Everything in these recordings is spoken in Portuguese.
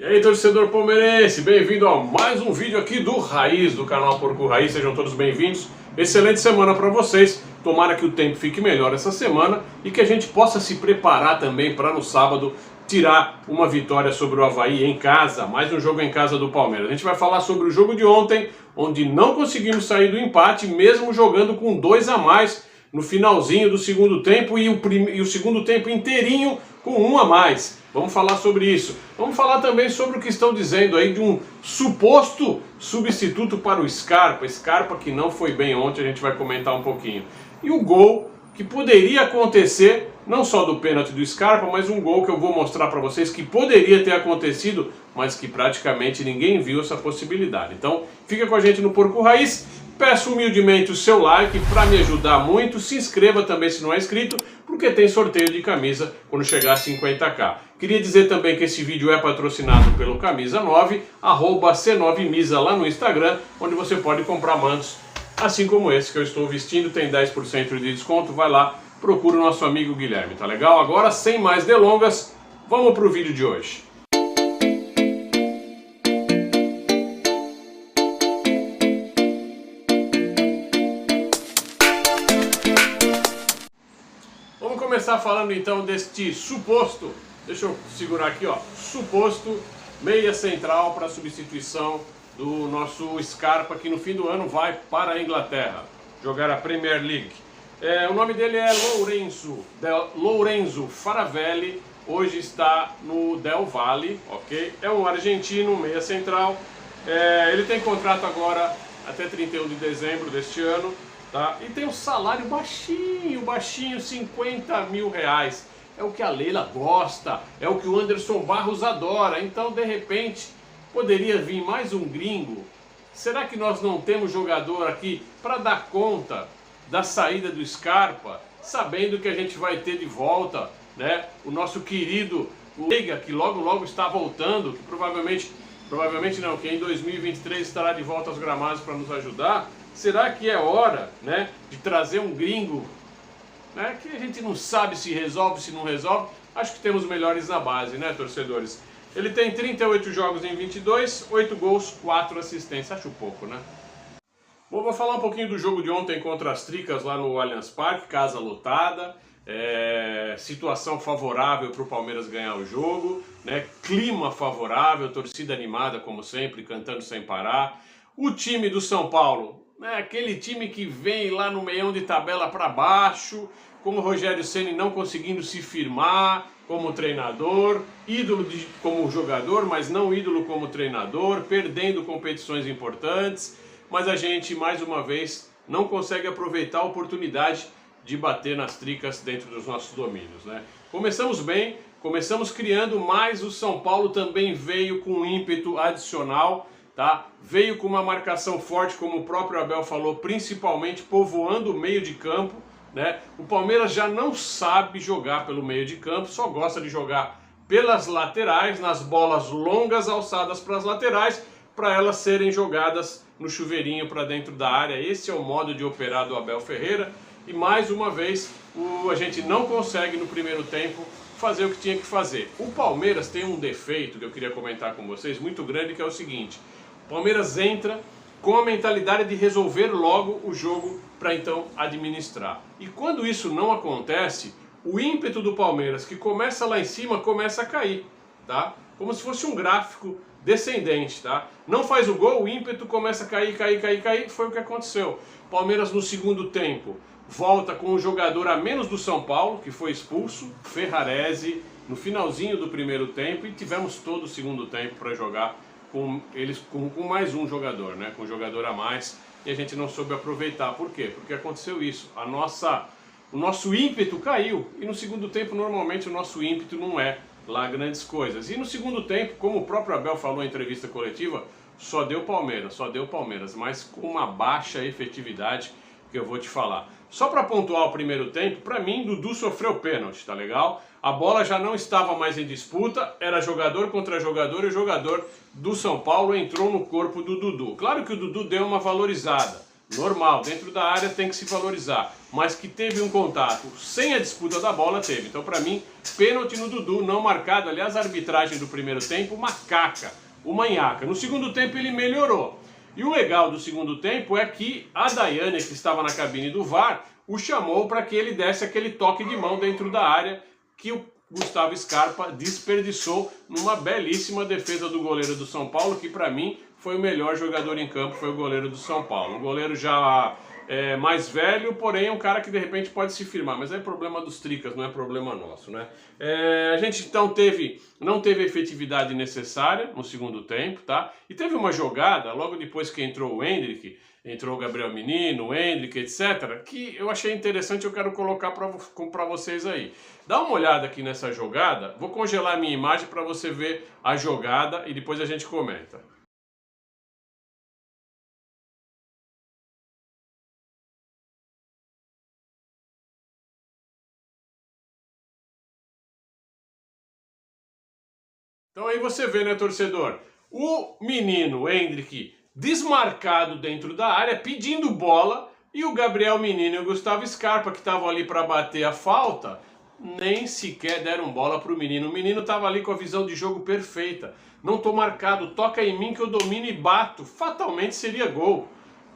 E aí, torcedor palmeirense, bem-vindo a mais um vídeo aqui do Raiz, do canal Porco Raiz. Sejam todos bem-vindos. Excelente semana para vocês. Tomara que o tempo fique melhor essa semana e que a gente possa se preparar também para no sábado tirar uma vitória sobre o Avaí em casa. Mais um jogo em casa do Palmeiras. A gente vai falar sobre o jogo de ontem, onde não conseguimos sair do empate, mesmo jogando com 2 a mais no finalzinho do segundo tempo e o segundo tempo inteirinho com 1 a mais. Vamos falar sobre isso. Vamos falar também sobre o que estão dizendo aí de um suposto substituto para o Scarpa. Scarpa que não foi bem ontem, a gente vai comentar um pouquinho. E o gol que poderia acontecer, não só do pênalti do Scarpa, mas um gol que eu vou mostrar para vocês que poderia ter acontecido, mas que praticamente ninguém viu essa possibilidade. Então, fica com a gente no Porco Raiz. Peço humildemente o seu like para me ajudar muito. Se inscreva também se não é inscrito, porque tem sorteio de camisa quando chegar a 50k. Queria dizer também que esse vídeo é patrocinado pelo Camisa 9, @C9Misa lá no Instagram, onde você pode comprar mantos assim como esse que eu estou vestindo, tem 10% de desconto. Vai lá, procura o nosso amigo Guilherme, tá legal? Agora, sem mais delongas, vamos para o vídeo de hoje. Vamos começar falando então deste suposto, deixa eu segurar aqui, ó, suposto meia central para substituição do nosso Scarpa, que no fim do ano vai para a Inglaterra jogar a Premier League. O nome dele é Lorenzo Faravelli, hoje está no Del Valle, ok? É um argentino, meia central, ele tem contrato agora até 31 de dezembro deste ano, tá? E tem um salário baixinho, 50 mil reais. É o que a Leila gosta, é o que o Anderson Barros adora, então de repente poderia vir mais um gringo. Será que nós não temos jogador aqui para dar conta da saída do Scarpa, sabendo que a gente vai ter de volta, né, o nosso querido Veiga, que logo está voltando, que provavelmente não, que em 2023 estará de volta aos gramados para nos ajudar? Será que é hora, né, de trazer um gringo, né, que a gente não sabe se resolve, se não resolve? Acho que temos melhores na base, né, torcedores? Ele tem 38 jogos em 22, 8 gols, 4 assistências. Acho pouco, né? Bom, vou falar um pouquinho do jogo de ontem contra as Tricas lá no Allianz Parque, casa lotada, situação favorável para o Palmeiras ganhar o jogo, né? Clima favorável, torcida animada como sempre, cantando sem parar. O time do São Paulo, né? Aquele time que vem lá no meião de tabela para baixo, com o Rogério Ceni não conseguindo se firmar como treinador, ídolo como jogador, mas não ídolo como treinador, perdendo competições importantes, mas a gente, mais uma vez, não consegue aproveitar a oportunidade de bater nas Tricas dentro dos nossos domínios, né? Começamos bem, começamos criando, mas o São Paulo também veio com um ímpeto adicional, tá? Veio com uma marcação forte, como o próprio Abel falou, principalmente povoando o meio de campo, né? O Palmeiras já não sabe jogar pelo meio de campo, só gosta de jogar pelas laterais, nas bolas longas alçadas para as laterais, para elas serem jogadas no chuveirinho para dentro da área. Esse é o modo de operar do Abel Ferreira e mais uma vez a gente não consegue no primeiro tempo fazer o que tinha que fazer. O Palmeiras tem um defeito que eu queria comentar com vocês muito grande, que é o seguinte: o Palmeiras entra com a mentalidade de resolver logo o jogo para então administrar. E quando isso não acontece, o ímpeto do Palmeiras, que começa lá em cima, começa a cair, tá? Como se fosse um gráfico descendente, tá? Não faz o gol, o ímpeto começa a cair, foi o que aconteceu. Palmeiras no segundo tempo volta com um jogador a menos do São Paulo, que foi expulso, Ferrarese, no finalzinho do primeiro tempo, e tivemos todo o segundo tempo para jogar com mais um jogador, né? Com um jogador a mais, e a gente não soube aproveitar. Por quê? Porque aconteceu isso. O nosso ímpeto caiu, e no segundo tempo normalmente o nosso ímpeto não é lá grandes coisas. E no segundo tempo, como o próprio Abel falou em entrevista coletiva, só deu Palmeiras, mas com uma baixa efetividade que eu vou te falar. Só para pontuar o primeiro tempo, para mim Dudu sofreu pênalti, tá legal? A bola já não estava mais em disputa, era jogador contra jogador e o jogador do São Paulo entrou no corpo do Dudu. Claro que o Dudu deu uma valorizada, normal, dentro da área tem que se valorizar, mas que teve um contato sem a disputa da bola, teve. Então para mim, pênalti no Dudu, não marcado. Aliás, a arbitragem do primeiro tempo, uma caca, uma nhaca. No segundo tempo ele melhorou. E o legal do segundo tempo é que a Daiane, que estava na cabine do VAR, o chamou para que ele desse aquele toque de mão dentro da área que o Gustavo Scarpa desperdiçou numa belíssima defesa do goleiro do São Paulo, que para mim foi o melhor jogador em campo, foi o goleiro do São Paulo. Um goleiro já mais velho, porém é um cara que de repente pode se firmar, mas é problema dos tricas, não é problema nosso, né? A gente então não teve a efetividade necessária no segundo tempo, tá? E teve uma jogada, logo depois que entrou o Endrick, entrou o Gabriel Menino, o Endrick, etc., que eu achei interessante, eu quero colocar para vocês aí. Dá uma olhada aqui nessa jogada, vou congelar a minha imagem para você ver a jogada e depois a gente comenta. Então aí você vê, né, torcedor? O menino, o Endrick, desmarcado dentro da área, pedindo bola, e o Gabriel Menino e o Gustavo Scarpa, que estavam ali para bater a falta, nem sequer deram bola para o menino. O menino estava ali com a visão de jogo perfeita. Não tô marcado, toca em mim que eu domino e bato. Fatalmente seria gol.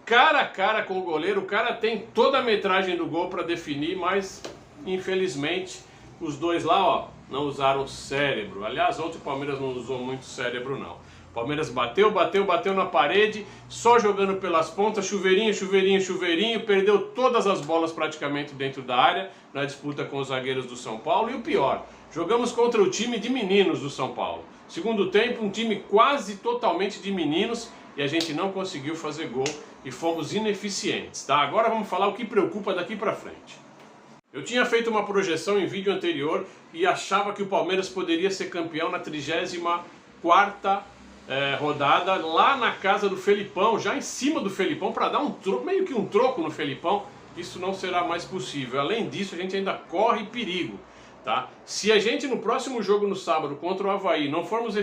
Cara a cara com o goleiro, o cara tem toda a metragem do gol para definir, mas infelizmente os dois lá, ó, não usaram cérebro. Aliás, ontem o Palmeiras não usou muito cérebro, não. O Palmeiras bateu na parede, só jogando pelas pontas, chuveirinho, chuveirinho, chuveirinho, perdeu todas as bolas praticamente dentro da área, na disputa com os zagueiros do São Paulo. E o pior, jogamos contra o time de meninos do São Paulo. Segundo tempo, um time quase totalmente de meninos, e a gente não conseguiu fazer gol e fomos ineficientes, tá? Agora vamos falar o que preocupa daqui pra frente. Eu tinha feito uma projeção em vídeo anterior e achava que o Palmeiras poderia ser campeão na 34ª rodada, lá na casa do Felipão, já em cima do Felipão, para dar meio que um troco no Felipão. Isso não será mais possível. Além disso, a gente ainda corre perigo, tá? Se a gente no próximo jogo no sábado contra o Avaí não formos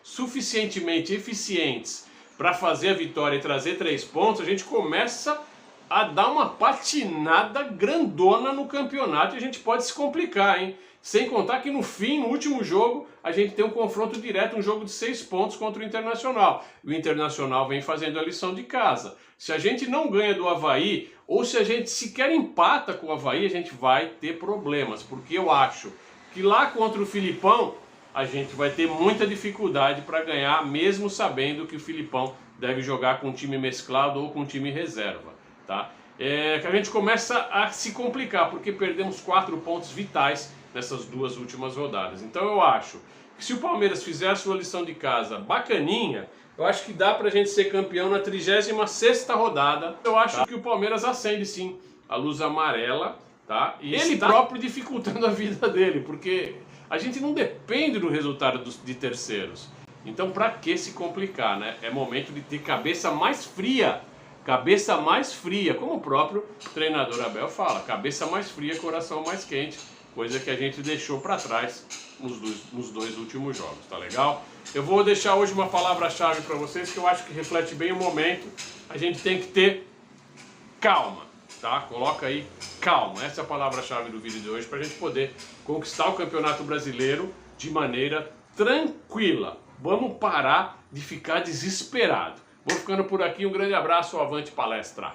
suficientemente eficientes para fazer a vitória e trazer 3 pontos, a gente começa a dar uma patinada grandona no campeonato e a gente pode se complicar, hein? Sem contar que no fim, no último jogo, a gente tem um confronto direto, um jogo de 6 pontos contra o Internacional. O Internacional vem fazendo a lição de casa. Se a gente não ganha do Avaí, ou se a gente sequer empata com o Avaí, a gente vai ter problemas, porque eu acho que lá contra o Filipão, a gente vai ter muita dificuldade para ganhar, mesmo sabendo que o Filipão deve jogar com um time mesclado ou com um time reserva. Tá? Que a gente começa a se complicar, porque perdemos 4 pontos vitais nessas 2 últimas rodadas. Então eu acho que se o Palmeiras fizer a sua lição de casa bacaninha, eu acho que dá pra gente ser campeão na 36ª rodada. Eu acho que o Palmeiras acende sim a luz amarela, tá? E ele próprio dificultando a vida dele, porque a gente não depende do resultado de terceiros. Então pra que se complicar, né? É momento de ter cabeça mais fria, como o próprio treinador Abel fala, cabeça mais fria, coração mais quente, coisa que a gente deixou para trás nos 2 últimos jogos, tá legal? Eu vou deixar hoje uma palavra-chave para vocês que eu acho que reflete bem o momento. A gente tem que ter calma, tá? Coloca aí calma, essa é a palavra-chave do vídeo de hoje, para a gente poder conquistar o Campeonato Brasileiro de maneira tranquila. Vamos parar de ficar desesperado. Vou ficando por aqui, um grande abraço, avante palestra!